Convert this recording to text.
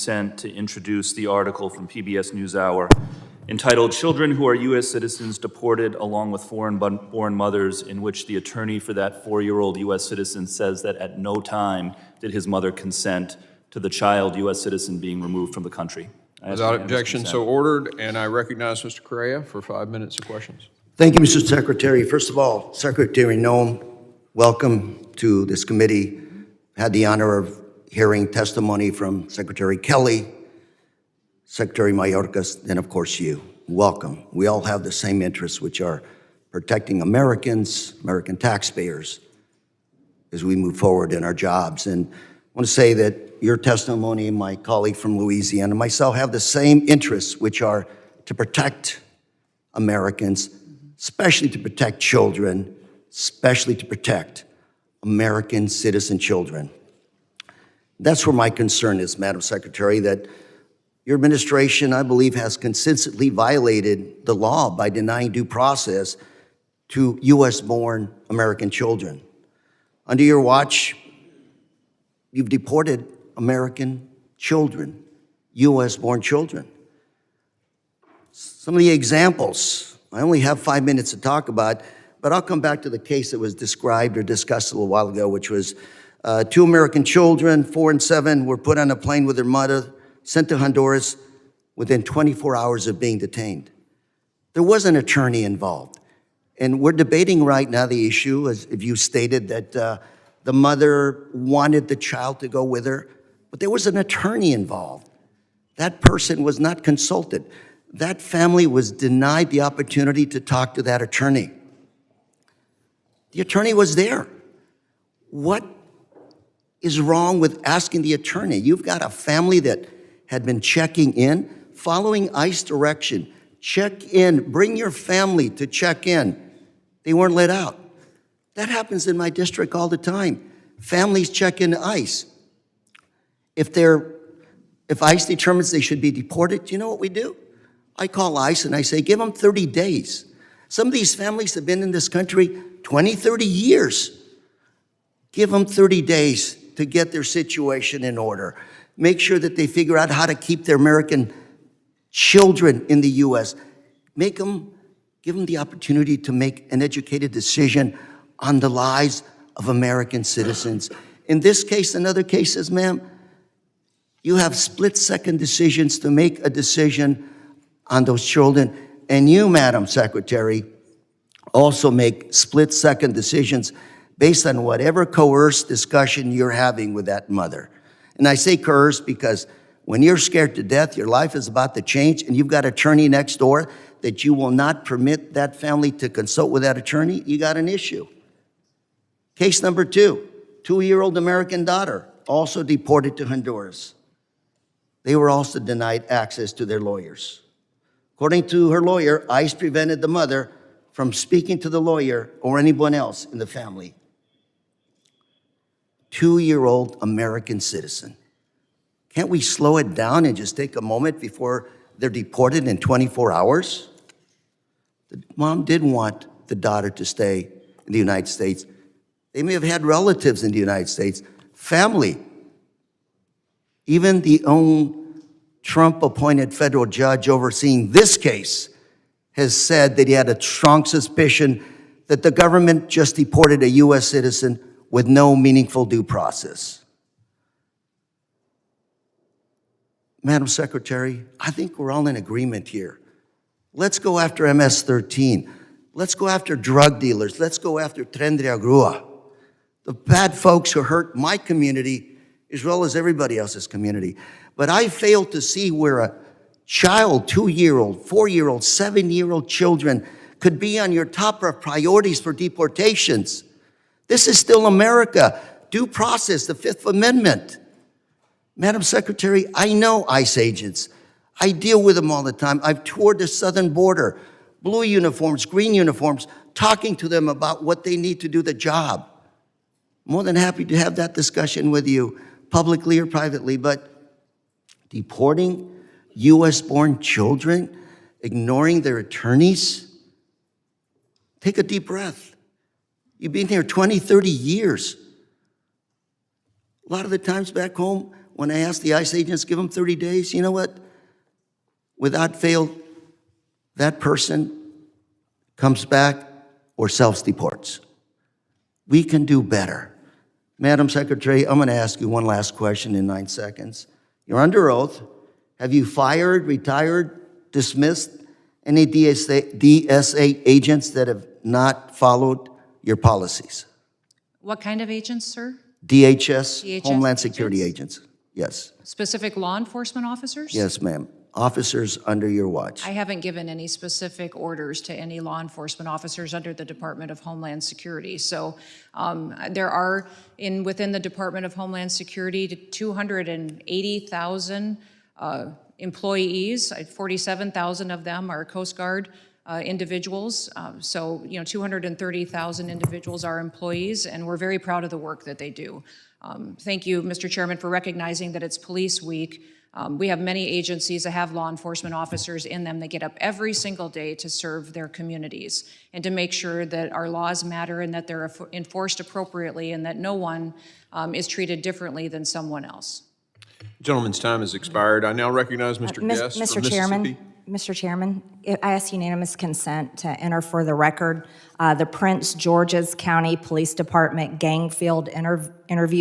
consent to introduce the article from PBS NewsHour entitled "Children Who Are U.S. Citizens Deported Along with Foreign-Born Mothers," in which the attorney for that 4-year-old U.S. citizen says that at no time did his mother consent to the child U.S. citizen being removed from the country. Without objection, so ordered, and I recognize Mr. Correa for 5 minutes of questions. Thank you, Mr. Secretary. First of all, Secretary Noem, welcome to this committee. Had the honor of hearing testimony from Secretary Kelly, Secretary Mayorkas, and of course you. Welcome. We all have the same interests, which are protecting Americans, American taxpayers, as we move forward in our jobs. And I want to say that your testimony, my colleague from Louisiana, and myself have the same interests, which are to protect Americans, especially to protect children, especially to protect American citizen children. That's where my concern is, Madam Secretary, that your administration, I believe, has consistently violated the law by denying due process to U.S.-born American children. Under your watch, you've deported American children, U.S.-born children. Some of the examples, I only have 5 minutes to talk about, but I'll come back to the case that was described or discussed a little while ago, which was 2 American children, 4 and 7, were put on a plane with their mother, sent to Honduras within 24 hours of being detained. There was an attorney involved. And we're debating right now the issue, as if you stated, that the mother wanted the child to go with her, but there was an attorney involved. That person was not consulted. That family was denied the opportunity to talk to that attorney. The attorney was there. What is wrong with asking the attorney? You've got a family that had been checking in, following ICE direction. Check in, bring your family to check in. They weren't let out. That happens in my district all the time. Families check in ICE. If ICE determines they should be deported, do you know what we do? I call ICE and I say, give them 30 days. Some of these families have been in this country 20, 30 years. Give them 30 days to get their situation in order. Make sure that they figure out how to keep their American children in the U.S. Give them the opportunity to make an educated decision on the lives of American citizens. In this case and other cases, ma'am, you have split-second decisions to make a decision on those children. And you, Madam Secretary, also make split-second decisions based on whatever coerced discussion you're having with that mother. And I say coerced because when you're scared to death, your life is about to change, and you've got an attorney next door that you will not permit that family to consult with that attorney, you got an issue. Case number 2, 2-year-old American daughter, also deported to Honduras. They were also denied access to their lawyers. According to her lawyer, ICE prevented the mother from speaking to the lawyer or anyone else in the family. 2-year-old American citizen. Can't we slow it down and just take a moment before they're deported in 24 hours? The mom didn't want the daughter to stay in the United States. They may have had relatives in the United States, family. Even the own Trump-appointed federal judge overseeing this case has said that he had a strong suspicion that the government just deported a U.S. citizen with no meaningful due process. Madam Secretary, I think we're all in agreement here. Let's go after MS-13. Let's go after drug dealers. Let's go after Tren de Grúa. The bad folks who hurt my community as well as everybody else's community. But I fail to see where a child, 2-year-old, 4-year-old, 7-year-old children could be on your top of priorities for deportations. This is still America. Due process, the Fifth Amendment. Madam Secretary, I know ICE agents. I deal with them all the time. I've toured the southern border, blue uniforms, green uniforms, talking to them about what they need to do the job. More than happy to have that discussion with you, publicly or privately, but deporting U.S.-born children, ignoring their attorneys, take a deep breath. You've been here 20, 30 years. A lot of the times back home, when I ask the ICE agents, give them 30 days, you know what? Without fail, that person comes back or self-deports. We can do better. Madam Secretary, I'm going to ask you one last question in 9 seconds. You're under oath. Have you fired, retired, dismissed any DSA agents that have not followed your policies? What kind of agents, sir? DHS, DHS Homeland Security agents. Yes. Specific law enforcement officers? Yes, ma'am. Officers under your watch. I haven't given any specific orders to any law enforcement officers under the Department of Homeland Security. So there are, within the Department of Homeland Security, 280,000 employees. 47,000 of them are Coast Guard individuals. So, 230,000 individuals are employees, and we're very proud of the work that they do. Thank you, Mr. Chairman, for recognizing that it's Police Week. We have many agencies that have law enforcement officers in them that get up every single day to serve their communities and to make sure that our laws matter and that they're enforced appropriately and that no one is treated differently than someone else. Gentleman's time has expired. I now recognize Mr. Guest from Mississippi. Mr. Chairman, I ask unanimous consent to enter for the record the Prince George's County Police Department Gangfield interview